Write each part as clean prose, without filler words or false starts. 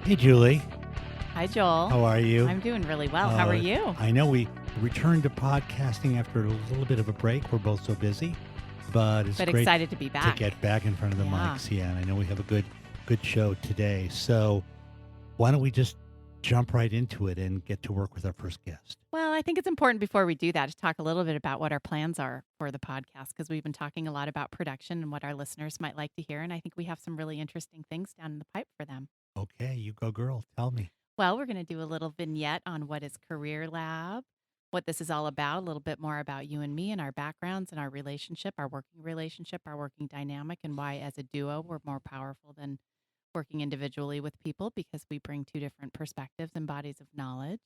Hey, Julie. Hi, Joel. How are you? I'm doing really well. How are you? I know we returned to podcasting after a little bit of a break. We're both so busy, but it's great excited to be back. to get back in front of the mics. Yeah, and I know we have a good show today. So why don't we just jump right into it and get to work with our first guest? Well, I think it's important before we do that to talk a little bit about what our plans are for the podcast, because we've been talking a lot about production and what our listeners might like to hear. And I think we have some really interesting things down in the pipe for them. Okay, you go, girl. Tell me. Well, we're going to do a little vignette on what is CareerLab, what this is all about, a little bit more about you and me and our backgrounds and our relationship, our working dynamic, and why as a duo we're more powerful than working individually with people because we bring two different perspectives and bodies of knowledge.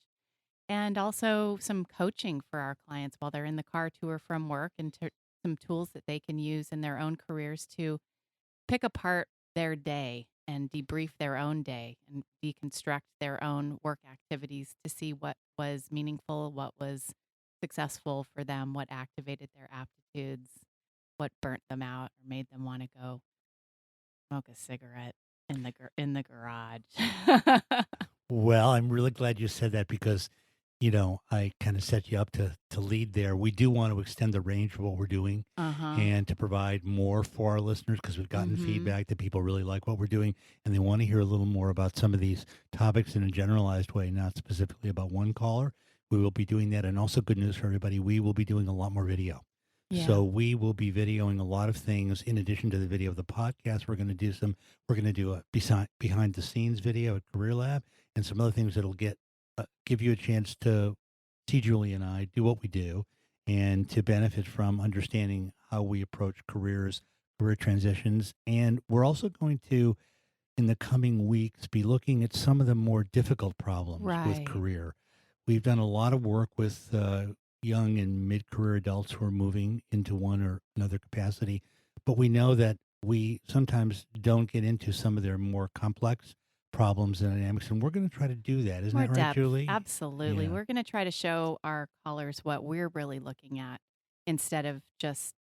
And also some coaching for our clients while they're in the car to or from work, and some tools that they can use in their own careers to pick apart their day and debrief their own day and deconstruct their own work activities to see what was meaningful, what was successful for them, what activated their aptitudes, what burnt them out or made them want to go smoke a cigarette in the garage. Well, I'm really glad you said that because, I kind of set you up to lead there. We do want to extend the range of what we're doing and to provide more for our listeners because we've gotten feedback that people really like what we're doing and they want to hear a little more about some of these topics in a generalized way, not specifically about one caller. We will be doing that. And also good news for everybody, we will be doing a lot more video. Yeah. So we will be videoing a lot of things in addition to the video of the podcast. We're going to do a behind the scenes video at CareerLab and some other things that'll give you a chance to see Julie and I do what we do and to benefit from understanding how we approach career transitions. And we're also going to, in the coming weeks, be looking at some of the more difficult problems with career. We've done a lot of work with young and mid-career adults who are moving into one or another capacity, but we know that we sometimes don't get into some of their more complex problems and dynamics, and we're going to try to do that. Isn't that right, Julie? Absolutely. Yeah. We're going to try to show our callers what we're really looking at instead of just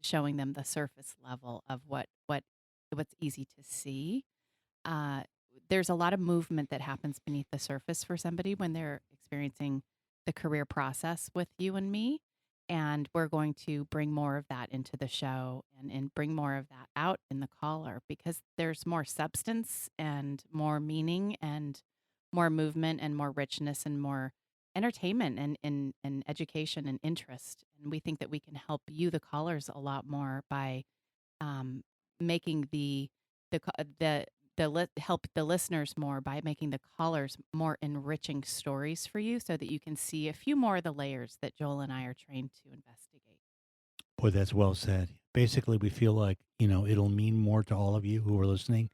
showing them the surface level of what's easy to see. There's a lot of movement that happens beneath the surface for somebody when they're experiencing the career process with you and me. And we're going to bring more of that into the show and bring more of that out in the caller because there's more substance and more meaning and more movement and more richness and more entertainment and education and interest. And we think that we can help you, the callers, a lot more by making help the listeners more by making the callers more enriching stories for you so that you can see a few more of the layers that Joel and I are trained to investigate. Boy, that's well said. Basically, we feel like, it'll mean more to all of you who are listening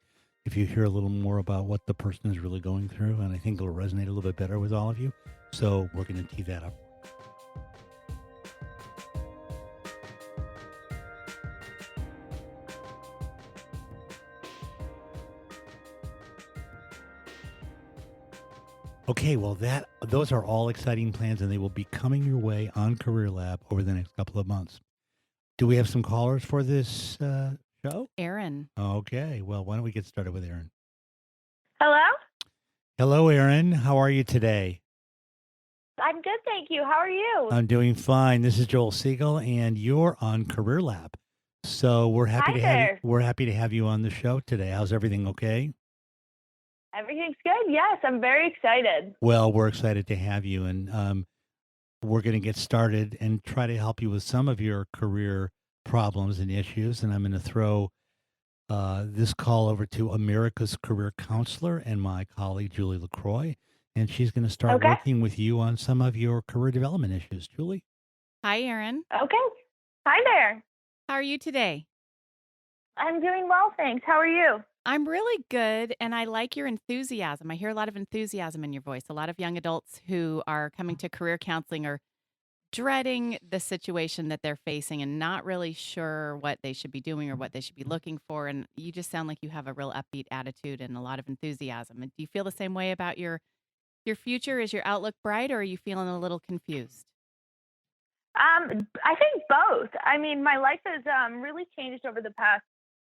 if you hear a little more about what the person is really going through. And I think it'll resonate a little bit better with all of you. So we're going to tee that up. Okay, well, those are all exciting plans, and they will be coming your way on CareerLab over the next couple of months. Do we have some callers for this show? Erin. Okay, well, why don't we get started with Erin? Hello? Hello, Erin. How are you today? I'm good, thank you. How are you? I'm doing fine. This is Joel Siegel, and you're on CareerLab. So we're happy to have you on the show today. How's everything? Okay. Everything's good. Yes, I'm very excited. Well, we're excited to have you, and we're going to get started and try to help you with some of your career problems and issues. And I'm going to throw this call over to America's career counselor and my colleague, Julie LaCroix, and she's going to start working with you on some of your career development issues. Julie? Hi, Erin. Okay. Hi there. How are you today? I'm doing well, thanks. How are you? I'm really good, and I like your enthusiasm. I hear a lot of enthusiasm in your voice. A lot of young adults who are coming to career counseling are dreading the situation that they're facing and not really sure what they should be doing or what they should be looking for. And you just sound like you have a real upbeat attitude and a lot of enthusiasm. And do you feel the same way about your future? Is your outlook bright, or are you feeling a little confused? I think both. I mean, my life has really changed over the past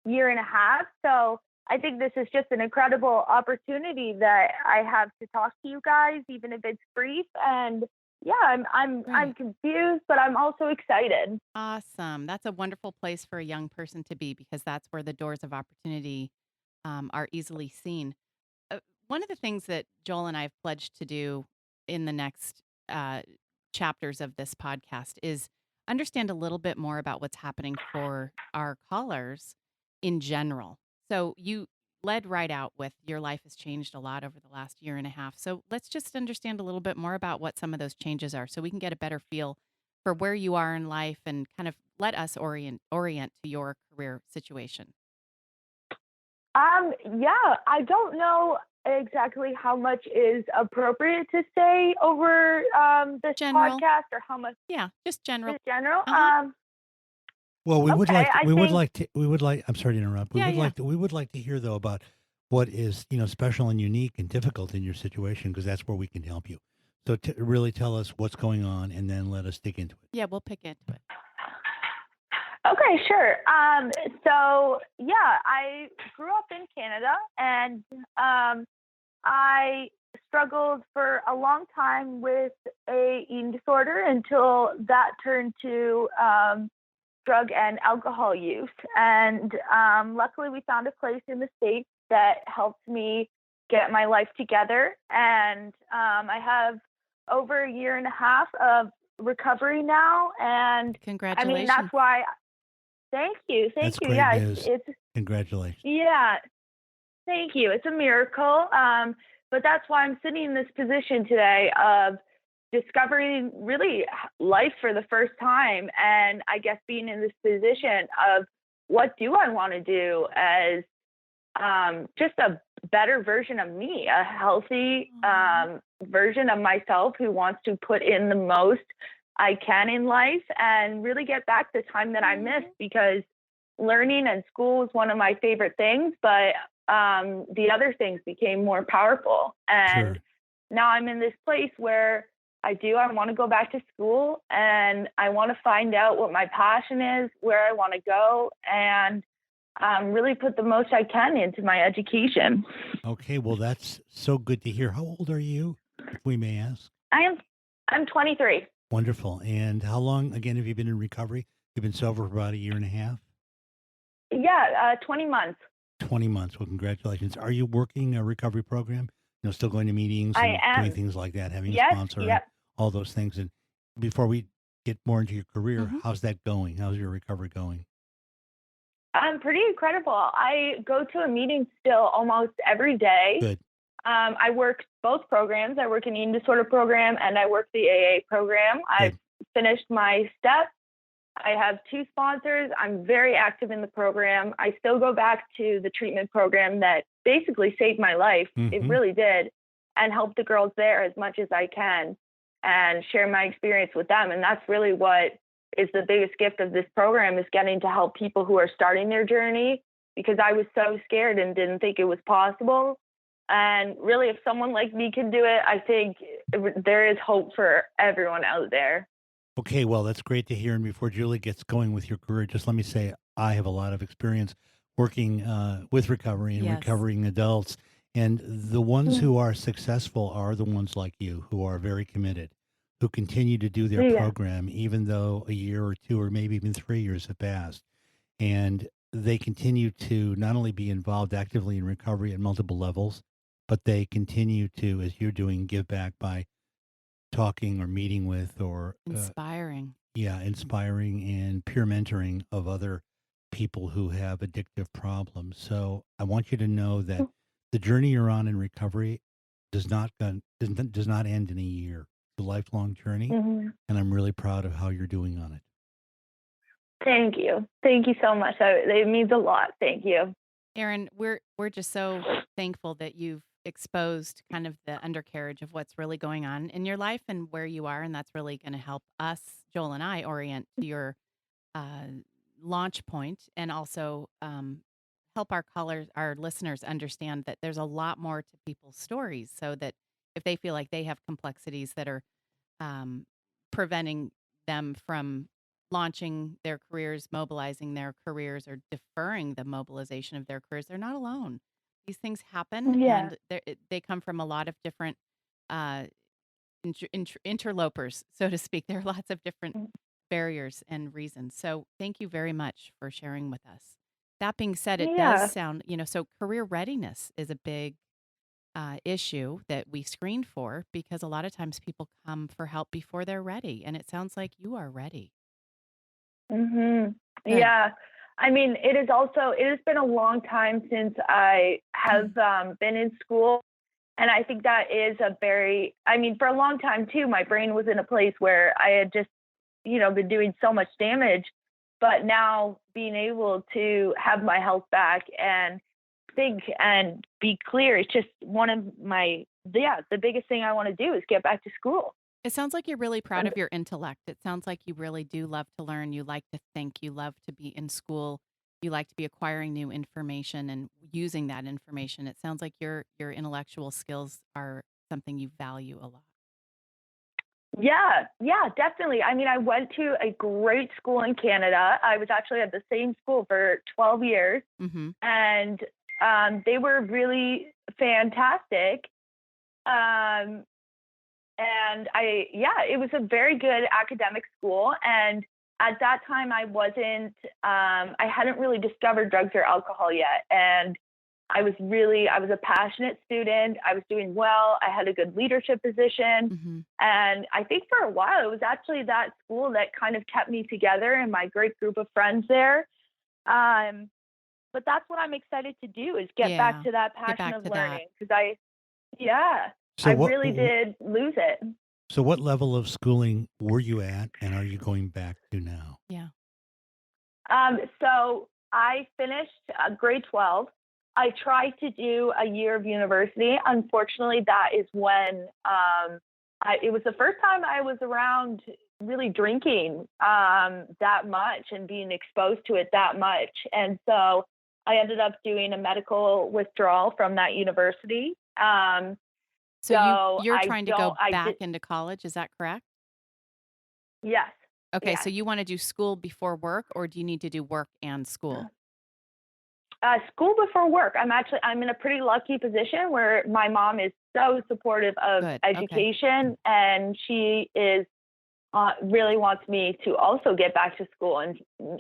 year and a half. So I think this is just an incredible opportunity that I have to talk to you guys, even if it's brief. And yeah, I'm Right. confused, but I'm also excited. Awesome. That's a wonderful place for a young person to be because that's where the doors of opportunity are easily seen. uh, One of the things that Joel and I have pledged to do in the next uh, chapters of this podcast is understand a little bit more about what's happening for our callers in general. So you led right out with your life has changed a lot over the last year and a half. So let's just understand a little bit more about what some of those changes are so we can get a better feel for where you are in life and kind of let us orient to your career situation. Yeah, I don't know exactly how much is appropriate to say over this General. podcast or how much Yeah, just general. is general. Uh-huh. Well, Okay, I think we would like, I'm sorry to interrupt. Yeah, yeah. We would like to hear though about what is, special and unique and difficult in your situation, because that's where we can help you. So really tell us what's going on and then let us dig into it. Yeah, we'll pick into it. okay, sure. So yeah, I grew up in Canada, and I struggled for a long time with a eating disorder until that turned to drug and alcohol use. And luckily, we found a place in the States that helped me get my life together. And I have over a year and a half of recovery now. And I mean, Congratulations. that's why. Thank you. That's Thank you. great Yeah, news. it's Congratulations. yeah. Thank you. It's a miracle. But that's why I'm sitting in this position today of discovering really life for the first time. And I guess being in this position of what do I want to do as just a better version of me, a healthy version of myself who wants to put in the most I can in life and really get back the time that I missed, because learning and school was one of my favorite things, but the other things became more powerful. And Sure. now I'm in this place where I want to go back to school, and I want to find out what my passion is, where I want to go, and really put the most I can into my education. Okay. Well, that's so good to hear. How old are you, if we may ask? I'm 23. Wonderful. And how long, again, have you been in recovery? You've been sober for about a year and a half? Yeah, 20 months. 20 months. Well, congratulations. Are you working a recovery program? Still going to meetings I and doing am. things like that, having a Yes, sponsor and yep. all those things. And before we get more into your career, Mhm. how's that going? How's your recovery going? Pretty incredible. I go to a meeting still almost every day. Good. I work both programs. I work an eating disorder program and I work the AA program. I've Good. finished my steps. I have 2 sponsors. I'm very active in the program. I still go back to the treatment program that basically saved my life. It Mm-hmm. really did, and help the girls there as much as I can and share my experience with them. And that's really what is the biggest gift of this program, is getting to help people who are starting their journey, because I was so scared and didn't think it was possible. And really, if someone like me can do it, I think there is hope for everyone out there. Okay, well, that's great to hear. And before Julie gets going with your career, just let me say I have a lot of experience working with recovery and Yes. recovering adults. And the ones who are successful are the ones like you, who are very committed, who continue to do their Yeah. program, even though a year or 2 or maybe even 3 years have passed. And they continue to not only be involved actively in recovery at multiple levels, but they continue to, as you're doing, give back by talking or meeting with or Inspiring. inspiring and peer mentoring of other people who have addictive problems. So I want you to know that the journey you're on in recovery does not end in a year. It's a lifelong journey, Mhm. and I'm really proud of how you're doing on it. Thank you. Thank you so much. It means a lot. Thank you. Erin, we're just so thankful that you've exposed kind of the undercarriage of what's really going on in your life and where you are, and that's really going to help us, Joel and I, orient to your uh, launch point, and also help our listeners understand that there's a lot more to people's stories, so that if they feel like they have complexities that are preventing them from launching their careers, mobilizing their careers, or deferring the mobilization of their careers, they're not alone. These things happen, Yeah. and they come from a lot of different uh, interlopers, so to speak. There are lots of different barriers and reasons. So thank you very much for sharing with us. That being said, it does Yeah. sound, so career readiness is a big issue that we screen for, because a lot of times people come for help before they're ready. And it sounds like you are ready. Mhm. Good. Yeah. I mean, it has been a long time since I have been in school. And I think that is for a long time too, my brain was in a place where I had just, been doing so much damage. But now being able to have my health back and think and be clear, it's just one of the biggest thing I want to do is get back to school. It sounds like you're really proud of your intellect. It sounds like you really do love to learn. You like to think. You love to be in school. You like to be acquiring new information and using that information. It sounds like your intellectual skills are something you value a lot. Yeah, definitely. I mean, I went to a great school in Canada. I was actually at the same school for 12 years, Mm-hmm. and they were really fantastic. Um, and it was a very good academic school. And at that time, I hadn't really discovered drugs or alcohol yet. And I was a passionate student. I was doing well. I had a good leadership position. Mm-hmm. And I think for a while, it was actually that school that kind of kept me together and my great group of friends there. But that's what I'm excited to do, is get back to that Get passion back of to that. learning. Because I So really did lose it. So what level of schooling were you at, and are you going back to now? Yeah. So I finished grade 12. I tried to do a year of university. Unfortunately, that is when it was the first time I was around really drinking that much and being exposed to it that much. And so I ended up doing a medical withdrawal from that university. So you're trying to go back into college, is that correct? Yes. Okay, Yes. so you want to do school before work, or do you need to do work and school? School before work. I'm in a pretty lucky position where my mom is so supportive of Good. education, and she is really wants me to also get back to school,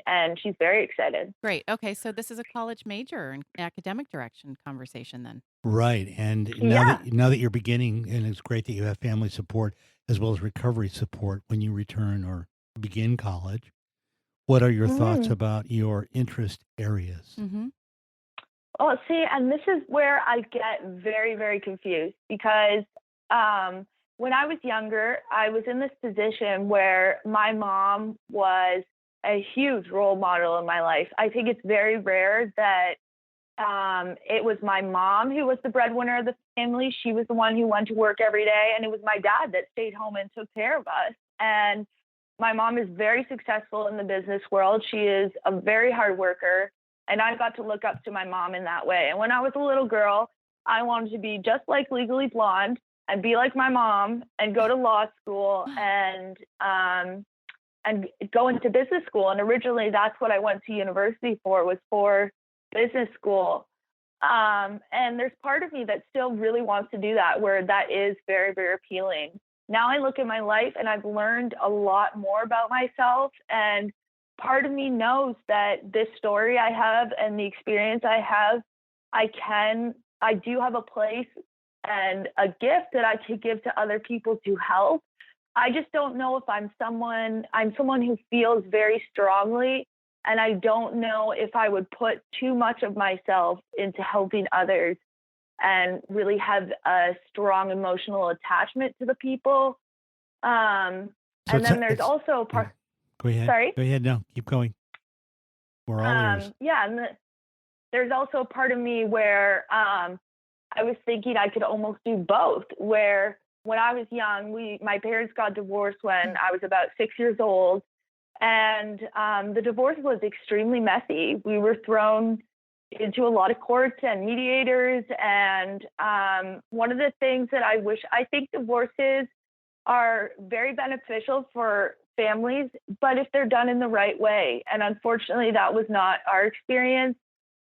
and she's very excited. Great. Okay, so this is a college major and academic direction conversation then. Right. And Yeah. now that you're beginning, and it's great that you have family support as well as recovery support when you return or begin college. What are your thoughts Mhm. about your interest areas? Mm-hmm. Well, see, and this is where I get very, very confused, because when I was younger, I was in this position where my mom was a huge role model in my life. I think it's very rare that it was my mom who was the breadwinner of the family. She was the one who went to work every day, and it was my dad that stayed home and took care of us. And my mom is very successful in the business world. She is a very hard worker, and I got to look up to my mom in that way. And when I was a little girl, I wanted to be just like Legally Blonde and be like my mom and go to law school and go into business school. And originally, that's what I went to university for, was for business school. And there's part of me that still really wants to do that, where that is very, very appealing. Now I look at my life and I've learned a lot more about myself. And part of me knows that this story I have and the experience I have, I do have a place and a gift that I could give to other people to help. I just don't know if I'm someone who feels very strongly, and I don't know if I would put too much of myself into helping others and really have a strong emotional attachment to the people. And then there's also a part. Go ahead. Sorry? Go ahead. No, keep going. We're all ears. Yeah, and there's also a part of me where I was thinking I could almost do both, where when I was young, my parents got divorced when I was about 6 years old. And the divorce was extremely messy. We were thrown into a lot of courts and mediators. And one of the things that I think divorces are very beneficial for families, but if they're done in the right way. And unfortunately, that was not our experience.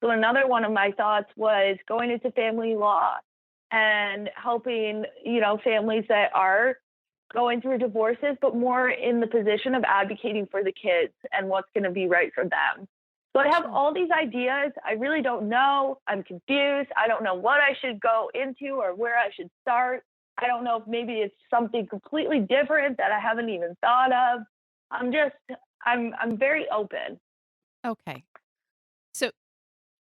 So another one of my thoughts was going into family law and helping, families that are going through divorces, but more in the position of advocating for the kids and what's going to be right for them. So I have all these ideas. I really don't know. I'm confused. I don't know what I should go into or where I should start. I don't know if maybe it's something completely different that I haven't even thought of. I'm very open. Okay. So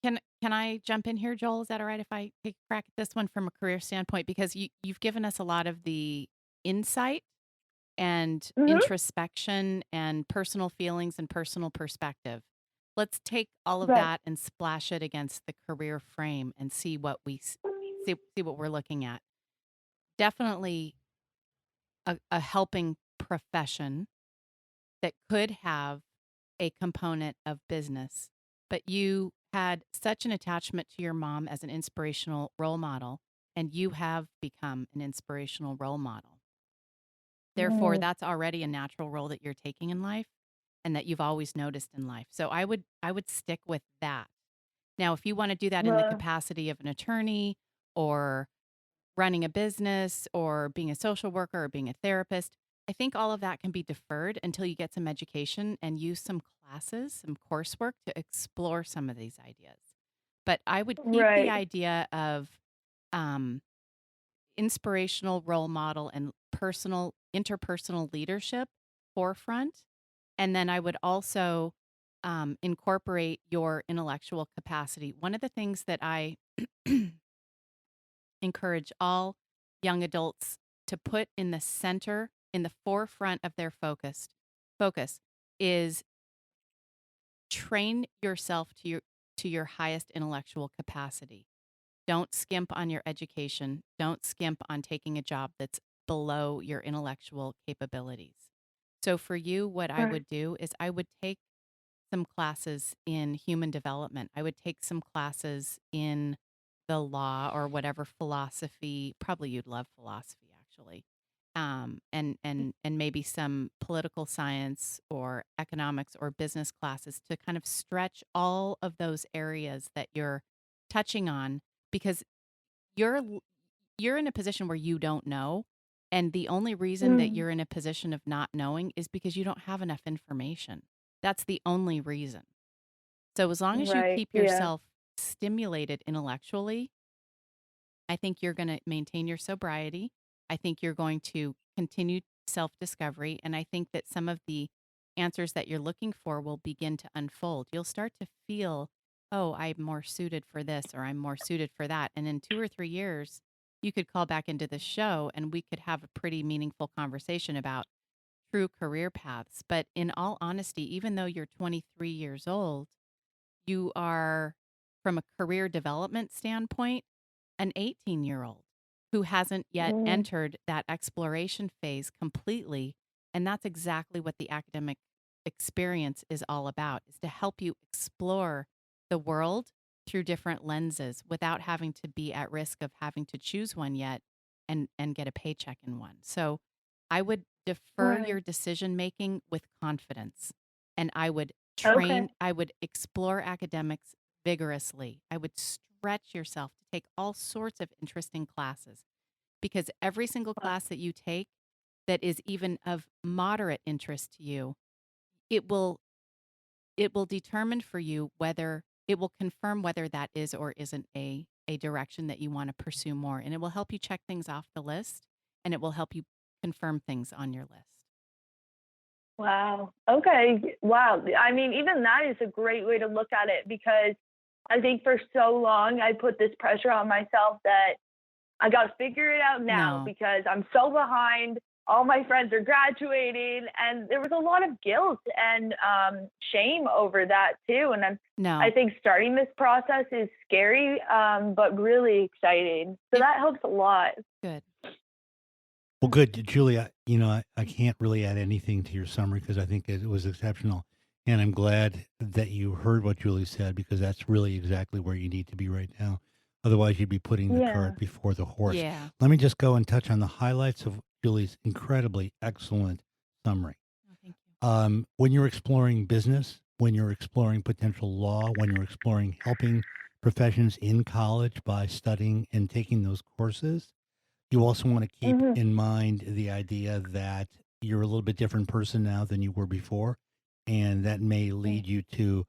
can I jump in here, Joel? Is that all right if I take a crack at this one from a career standpoint? Because you've given us a lot of the insight and introspection and personal feelings and personal perspective. Let's take all of that and splash it against the career frame and see what we're looking at. Definitely a helping profession that could have a component of business, but you had such an attachment to your mom as an inspirational role model, and you have become an inspirational role model. Therefore, that's already a natural role that you're taking in life and that you've always noticed in life. So I would stick with that. Now, if you want to do that in the capacity of an attorney or running a business or being a social worker or being a therapist, I think all of that can be deferred until you get some education and use some classes, some coursework to explore some of these ideas. But I would keep the idea of inspirational role model and interpersonal leadership forefront. And then I would also incorporate your intellectual capacity. One of the things that I encourage all young adults to put in the center, in the forefront of their focus is train yourself to your highest intellectual capacity. Don't skimp on your education. Don't skimp on taking a job that's below your intellectual capabilities. So for you, what I would do is I would take some classes in human development. I would take some classes in the law or whatever philosophy. Probably you'd love philosophy, actually. And maybe some political science or economics or business classes to kind of stretch all of those areas that you're touching on, because you're in a position where you don't know. And the only reason that you're in a position of not knowing is because you don't have enough information. That's the only reason. So as long as you keep yourself stimulated intellectually, I think you're going to maintain your sobriety. I think you're going to continue self-discovery. And I think that some of the answers that you're looking for will begin to unfold. You'll start to feel, oh, I'm more suited for this or I'm more suited for that. And in 2 or 3 years, you could call back into the show and we could have a pretty meaningful conversation about true career paths. But in all honesty, even though you're 23 years old, you are, from a career development standpoint, an 18-year-old who hasn't yet entered that exploration phase completely. And that's exactly what the academic experience is all about, is to help you explore the world through different lenses without having to be at risk of having to choose one yet and get a paycheck in one. So I would defer your decision making with confidence, and I would I would explore academics vigorously. I would stretch yourself to take all sorts of interesting classes, because every single class that you take that is even of moderate interest to you, it will determine for you whether it will confirm whether that is or isn't a direction that you want to pursue more. And it will help you check things off the list, and it will help you confirm things on your list. Wow. Okay. Wow. I mean, even that is a great way to look at it, because I think for so long I put this pressure on myself that I got to figure it out now because I'm so behind. All my friends are graduating, and there was a lot of guilt and shame over that too. And I think starting this process is scary, but really exciting. So that helps a lot. Good. Well, good, Julia. I can't really add anything to your summary because I think it was exceptional, and I'm glad that you heard what Julie said, because that's really exactly where you need to be right now. Otherwise, you'd be putting the cart before the horse. Yeah. Let me just go and touch on the highlights of Julie's incredibly excellent summary. Oh, thank you. When you're exploring business, when you're exploring potential law, when you're exploring helping professions in college by studying and taking those courses, you also want to keep Mhm. in mind the idea that you're a little bit different person now than you were before, and that may Mm. lead you to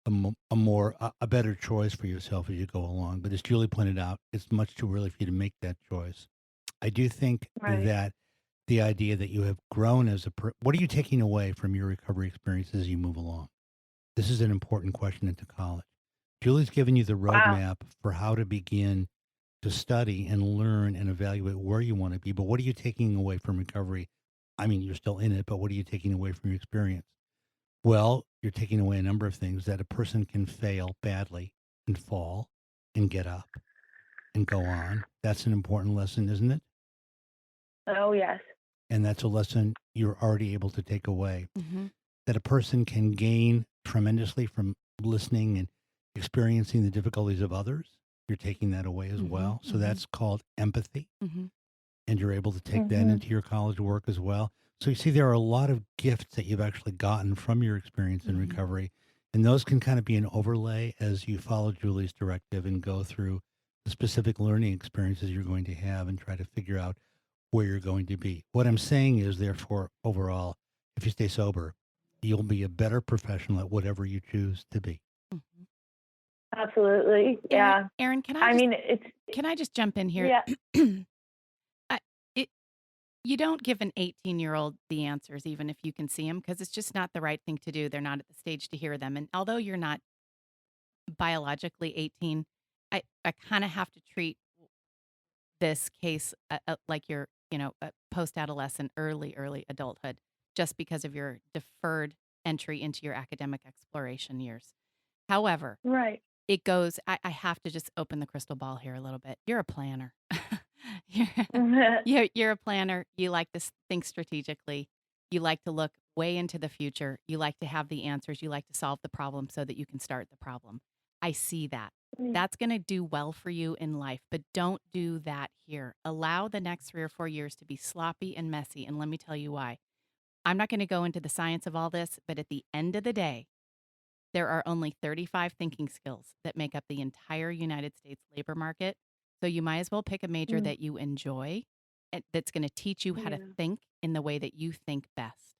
a better choice for yourself as you go along. But as Julie pointed out, it's much too early for you to make that choice. I do think Right. that the idea that you have grown as what are you taking away from your recovery experience as you move along? This is an important question into college. Julie's given you the Wow. roadmap for how to begin to study and learn and evaluate where you want to be. But what are you taking away from recovery? I mean, you're still in it, but what are you taking away from your experience? Well, you're taking away a number of things that a person can fail badly and fall and get up and go on. That's an important lesson, isn't it? Oh, yes. And that's a lesson you're already able to take away. Mm-hmm. That a person can gain tremendously from listening and experiencing the difficulties of others. You're taking that away as Mm-hmm. well. So Mm-hmm. that's called empathy. Mm-hmm. And you're able to take that Mhm. into your college work as well. So you see, there are a lot of gifts that you've actually gotten from your experience in Mhm. recovery. And those can kind of be an overlay as you follow Julie's directive and go through the specific learning experiences you're going to have and try to figure out where you're going to be. What I'm saying is, therefore, overall, if you stay sober, you'll be a better professional at whatever you choose to be. Mm-hmm. Absolutely. Erin, Yeah. Erin, I mean, can I just jump in here? yeah. I, it, you don't give an 18-year-old the answers, even if you can see them, because it's just not the right thing to do. They're not at the stage to hear them. And although you're not biologically 18, I kind of have to treat this case like you're, post-adolescent, early adulthood, just because of your deferred entry into your academic exploration years. However, Right. it goes, I have to just open the crystal ball here a little bit. You're a planner. you're, you're a planner. You like to think strategically. You like to look way into the future. You like to have the answers. You like to solve the problem so that you can start the problem. I see that. That's going to do well for you in life, but don't do that here. Allow the next 3 or 4 years to be sloppy and messy. And let me tell you why. I'm not going to go into the science of all this, but at the end of the day, there are only 35 thinking skills that make up the entire United States labor market. So you might as well pick a major that you enjoy and that's going to teach you how to Yeah. think in the way that you think best.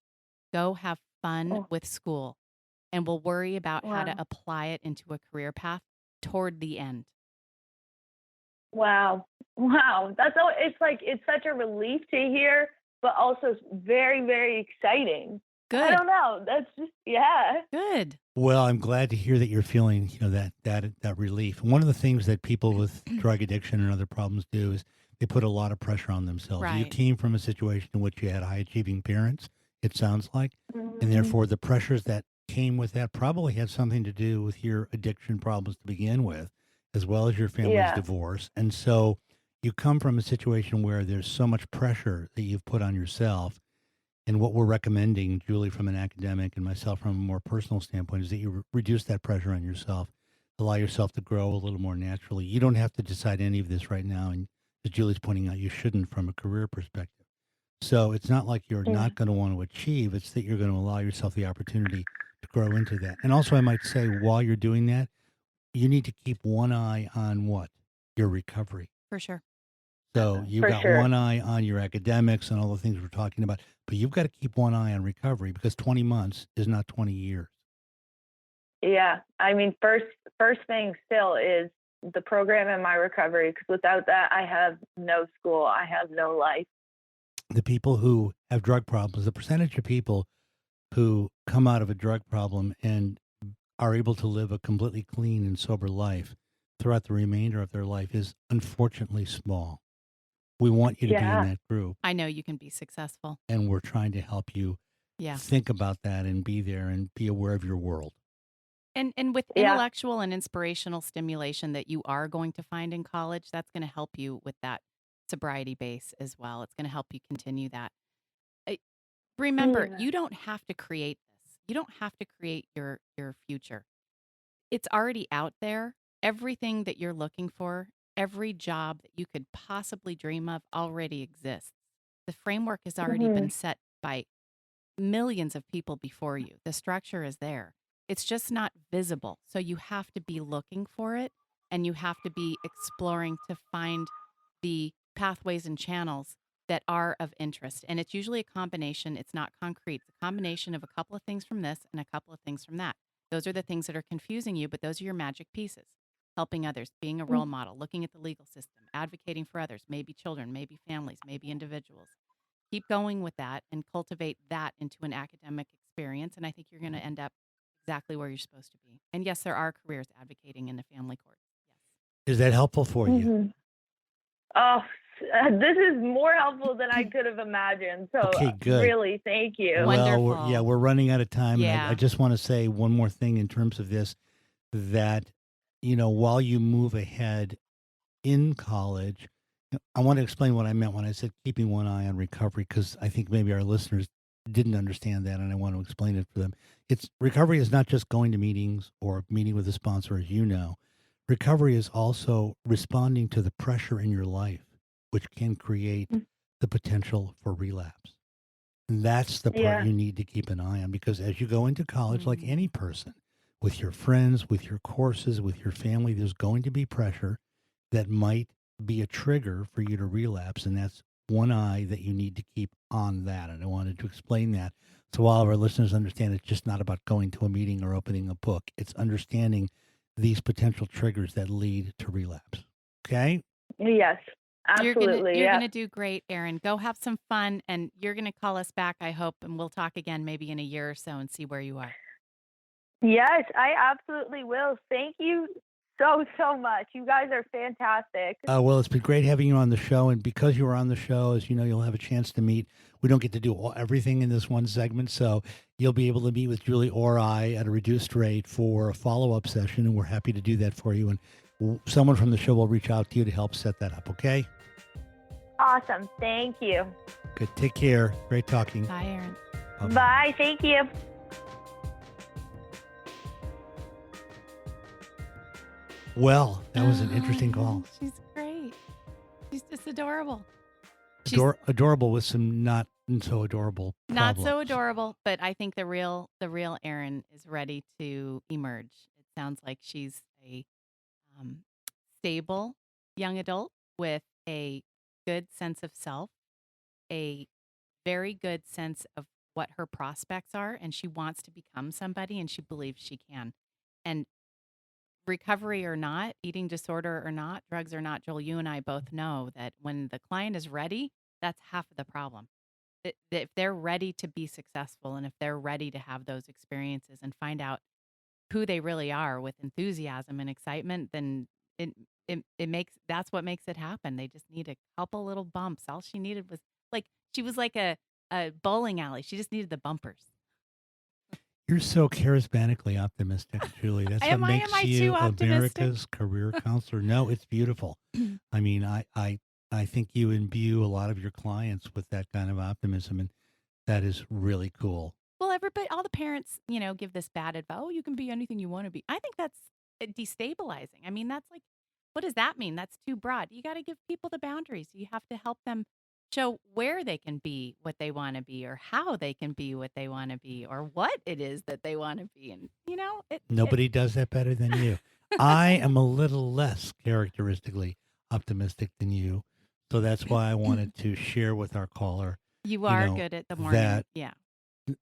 Go have fun Oh, with school, and we'll worry about how to wow. apply it into a career path toward the end. Wow. Wow. It's such a relief to hear, but also very, very exciting. I Good. don't know. That's just, yeah. Good. Well, I'm glad to hear that you're feeling, that relief. One of the things that people with drug addiction and other problems do is they put a lot of pressure on themselves. You Right. came from a situation in which you had high achieving parents, it sounds like, and Mhm. therefore the pressures that came with that probably had something to do with your addiction problems to begin with, as well as your family's Yeah. divorce. And so you come from a situation where there's so much pressure that you've put on yourself. And what we're recommending, Julie, from an academic and myself from a more personal standpoint, is that you reduce that pressure on yourself, allow yourself to grow a little more naturally. You don't have to decide any of this right now. And as Julie's pointing out, you shouldn't from a career perspective. So it's not like you're Yeah. not going to want to achieve, it's that you're going to allow yourself the opportunity to grow into that. And also, I might say, while you're doing that, you need to keep one eye on what? Your recovery. For sure. So you've For got sure. one eye on your academics and all the things we're talking about, but you've got to keep one eye on recovery because 20 months is not 20 years. Yeah. I mean, first thing still is the program and my recovery, because without that, I have no school. I have no life. The people who have drug problems, the percentage of people who come out of a drug problem and are able to live a completely clean and sober life throughout the remainder of their life is unfortunately small. We want you to be in Yeah. that group, I know you can be successful. and we're trying to help you Yeah. think about that and be there and be aware of your world. And with Yeah. intellectual and inspirational stimulation that you are going to find in college, that's going to help you with that sobriety base as well. It's going to help you continue that. Remember, Yeah. you don't have to create this. You don't have to create your future. It's already out there. Everything that you're looking for, every job that you could possibly dream of already exists. The framework has already been set by millions of people before you. The structure is there. It's just not visible. So you have to be looking for it, and you have to be exploring to find the pathways and channels that are of interest. And it's usually a combination. It's not concrete. It's a combination of a couple of things from this and a couple of things from that. Those are the things that are confusing you, but those are your magic pieces. Helping others, being a role model, looking at the legal system, advocating for others, maybe children, maybe families, maybe individuals. Keep going with that and cultivate that into an academic experience. And I think you're going to end up exactly where you're supposed to be. And yes, there are careers advocating in the family court. Yes. Is that helpful for you? Oh, this is more helpful than I could have imagined. So Okay, good. really, thank you. Well, Wonderful. we're running out of time. Yeah. And I just want to say one more thing in terms of this, that, while you move ahead in college, I want to explain what I meant when I said keeping one eye on recovery, because I think maybe our listeners didn't understand that, and I want to explain it for them. Recovery is not just going to meetings or meeting with a sponsor, as you know. Recovery is also responding to the pressure in your life, which can create the potential for relapse. And that's the part you need to keep an eye on, because as you go into college, like any person, with your friends, with your courses, with your family, there's going to be pressure that might be a trigger for you to relapse. And that's one eye that you need to keep on that. And I wanted to explain that. So all of our listeners understand it's just not about going to a meeting or opening a book. It's understanding these potential triggers that lead to relapse. Okay? Yes, absolutely. You're gonna do great, Erin. Go have some fun, and you're gonna call us back, I hope, and we'll talk again maybe in a year or so and see where you are. Yes, I absolutely will. Thank you so much. You guys are fantastic. Well, it's been great having you on the show. And because you were on the show, as you know, you'll have a chance to meet. We don't get to do everything in this one segment. So you'll be able to meet with Julie or I at a reduced rate for a follow-up session. And we're happy to do that for you. And someone from the show will reach out to you to help set that up. Okay? Awesome. Thank you. Good. Take care. Great talking. Bye, Erin. Bye-bye. Bye. Thank you. Well, that was an interesting call. She's great. She's just adorable. Adorable with some not so adorable Not problems. so adorable, but I think the real Erin is ready to emerge. It sounds like she's a stable young adult with a good sense of self, a very good sense of what her prospects are, and she wants to become somebody, and she believes she can. And recovery or not, eating disorder or not, drugs or not, Joel, you and I both know that when the client is ready, that's half of the problem. If they're ready to be successful, and if they're ready to have those experiences and find out who they really are with enthusiasm and excitement, then that's what makes it happen. They just need a couple little bumps. All she needed was she was like a bowling alley. She just needed the bumpers. You're so charismatically optimistic, Julie. That's what makes you America's career counselor. No, it's beautiful. I mean, I think you imbue a lot of your clients with that kind of optimism, and that is really cool. Well, all the parents, give this bad advice. Oh, you can be anything you want to be. I think that's destabilizing. I mean, that's what does that mean? That's too broad. You got to give people the boundaries. You have to help them show where they can be what they want to be, or how they can be what they want to be, or what it is that they want to be. And, nobody does that better than you. I am a little less characteristically optimistic than you. So that's why I wanted to share with our caller. You are good at the morning.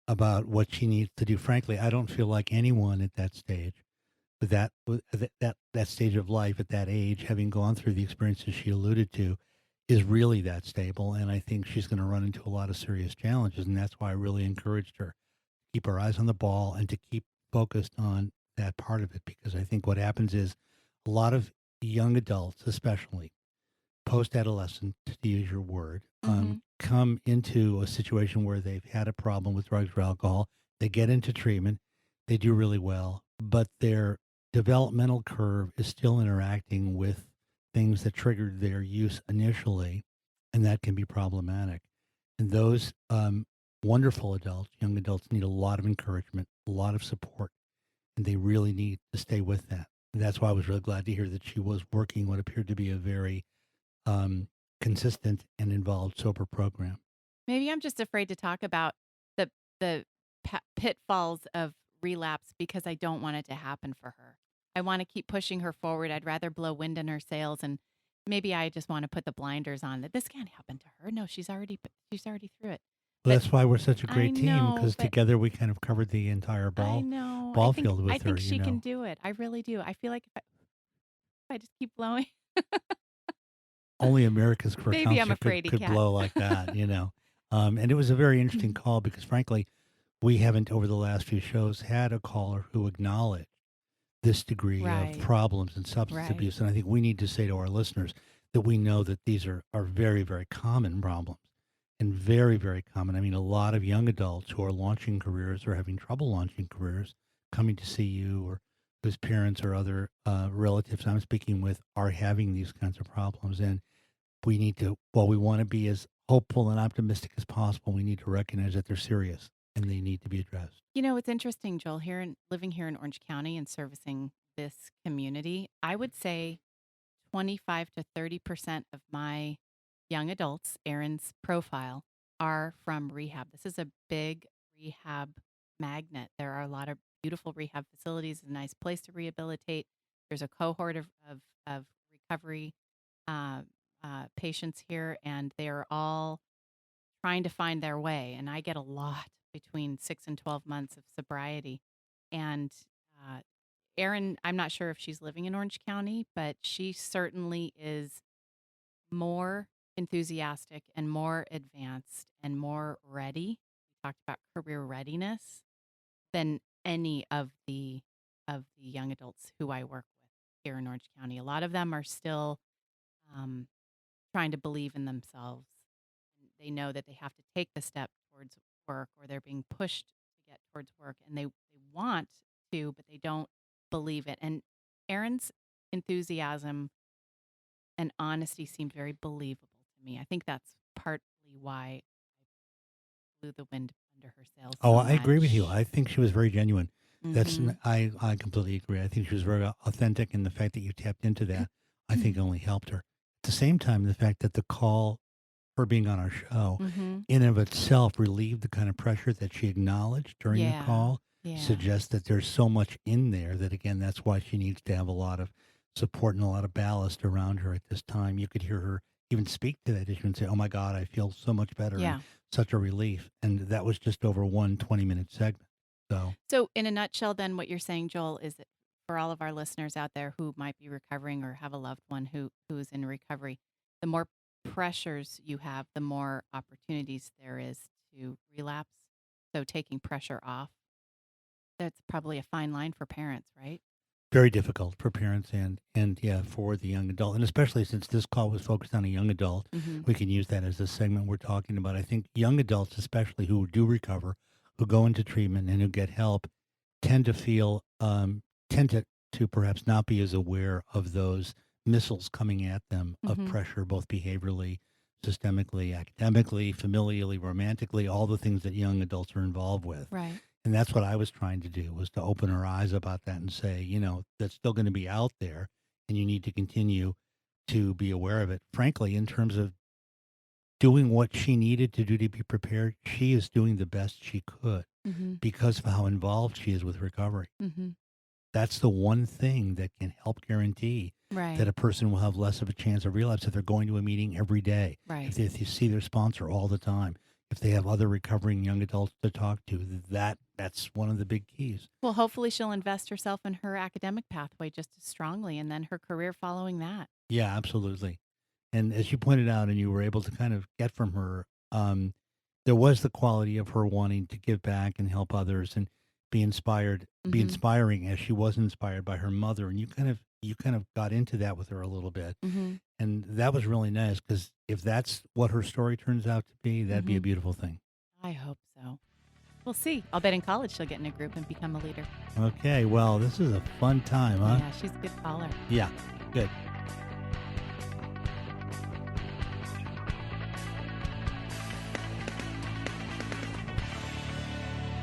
About what she needs to do. Frankly, I don't feel like anyone at that stage, that stage of life at that age, having gone through the experiences she alluded to, is really that stable. And I think she's going to run into a lot of serious challenges. And that's why I really encouraged her to keep her eyes on the ball and to keep focused on that part of it. Because I think what happens is a lot of young adults, especially post-adolescent, to use your word, come into a situation where they've had a problem with drugs or alcohol. They get into treatment. They do really well. But their developmental curve is still interacting with things that triggered their use initially, and that can be problematic. And those wonderful adults, young adults, need a lot of encouragement, a lot of support, and they really need to stay with that. And that's why I was really glad to hear that she was working what appeared to be a very consistent and involved sober program. Maybe I'm just afraid to talk about the pitfalls of relapse because I don't want it to happen for her. I want to keep pushing her forward. I'd rather blow wind in her sails, and maybe I just want to put the blinders on that this can't happen to her. No, she's already through it. Well, But that's why we're such a I great team, know, because but together we kind of covered the entire I ball know. ball I think field with I think her. she can do it. I really do. I feel like if I just keep blowing, Only America's maybe I'm a could fraidy cat. blow like that, And it was a very interesting call because, frankly, we haven't over the last few shows had a caller who acknowledged this degree of Right. problems and substance Right. abuse. And I think we need to say to our listeners that we know that these are very, very common problems and very, very common. I mean, a lot of young adults who are launching careers or having trouble launching careers coming to see you, or whose parents or other relatives I'm speaking with are having these kinds of problems. And we need to, while we want to be as hopeful and optimistic as possible, we need to recognize that they're serious and they need to be addressed. It's interesting, Joel, living here in Orange County and servicing this community, I would say 25 to 30% of my young adults, Erin's profile, are from rehab. This is a big rehab magnet. There are a lot of beautiful rehab facilities, a nice place to rehabilitate. There's a cohort of recovery patients here, and they're all trying to find their way. And I get a lot between 6 and 12 months of sobriety. And Erin, I'm not sure if she's living in Orange County, but she certainly is more enthusiastic and more advanced and more ready. We talked about career readiness than any of the young adults who I work with here in Orange County. A lot of them are still trying to believe in themselves. They know that they have to take the step towards work, or they're being pushed to get towards work, and they want to, but they don't believe it. And Erin's enthusiasm and honesty seemed very believable to me. I think that's partly why I blew the wind under her sails. Oh, so I agree with you. much. I think she was very genuine. That's Mhm. I completely agree. I think she was very authentic, and the fact that you tapped into that, I think, only helped her. At the same time, the fact that the call for being on our show Mhm. in and of itself relieved the kind of pressure that she acknowledged during the Yeah. call, Yeah. suggests that there's so much in there that, again, that's why she needs to have a lot of support and a lot of ballast around her at this time. You could hear her even speak to that issue and say, "Oh my God, I feel so much better." and Yeah. such a relief. And that was just over one 20-minute segment. So, in a nutshell, then, what you're saying, Joel, is that for all of our listeners out there who might be recovering or have a loved one who's in recovery, the more pressures you have, the more opportunities there is to relapse. So, taking pressure off, that's probably a fine line for parents, right? Very difficult for parents and yeah, for the young adult. And especially since this call was focused on a young adult, Mm-hmm. we can use that as the segment we're talking about. I think young adults, especially who do recover, who go into treatment and who get help, tend to feel, tend to perhaps not be as aware of those missiles coming at them of Mhm. pressure, both behaviorally, systemically, academically, familially, romantically, all the things that young adults are involved with. Right. And that's what I was trying to do, was to open her eyes about that and say, that's still going to be out there, and you need to continue to be aware of it. Frankly, in terms of doing what she needed to do to be prepared, she is doing the best she could Mm-hmm. because of how involved she is with recovery. Mm-hmm. That's the one thing that can help guarantee Right. that a person will have less of a chance of relapse if they're going to a meeting every day, Right. if they see their sponsor all the time, if they have other recovering young adults to talk to. That's one of the big keys. Well, hopefully she'll invest herself in her academic pathway just as strongly, and then her career following that. Yeah, absolutely. And as you pointed out, and you were able to kind of get from her, there was the quality of her wanting to give back and help others and be inspired, be Mhm. inspiring as she was inspired by her mother. And you kind of got into that with her a little bit. Mm-hmm. And that was really nice, because if that's what her story turns out to be, that'd be a Mhm. beautiful thing. I hope so. We'll see. I'll bet in college she'll get in a group and become a leader. Okay, well, this is a fun time, huh? Yeah, she's a good caller. Yeah, good.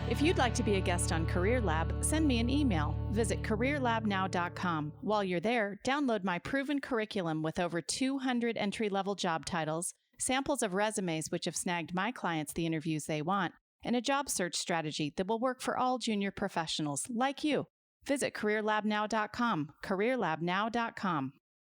If you'd like to be a guest on Career Lab, send me an email. Visit careerlabnow.com. While you're there, download my proven curriculum with over 200 entry-level job titles, samples of resumes which have snagged my clients the interviews they want, and a job search strategy that will work for all junior professionals like you. Visit CareerLabNow.com, CareerLabNow.com.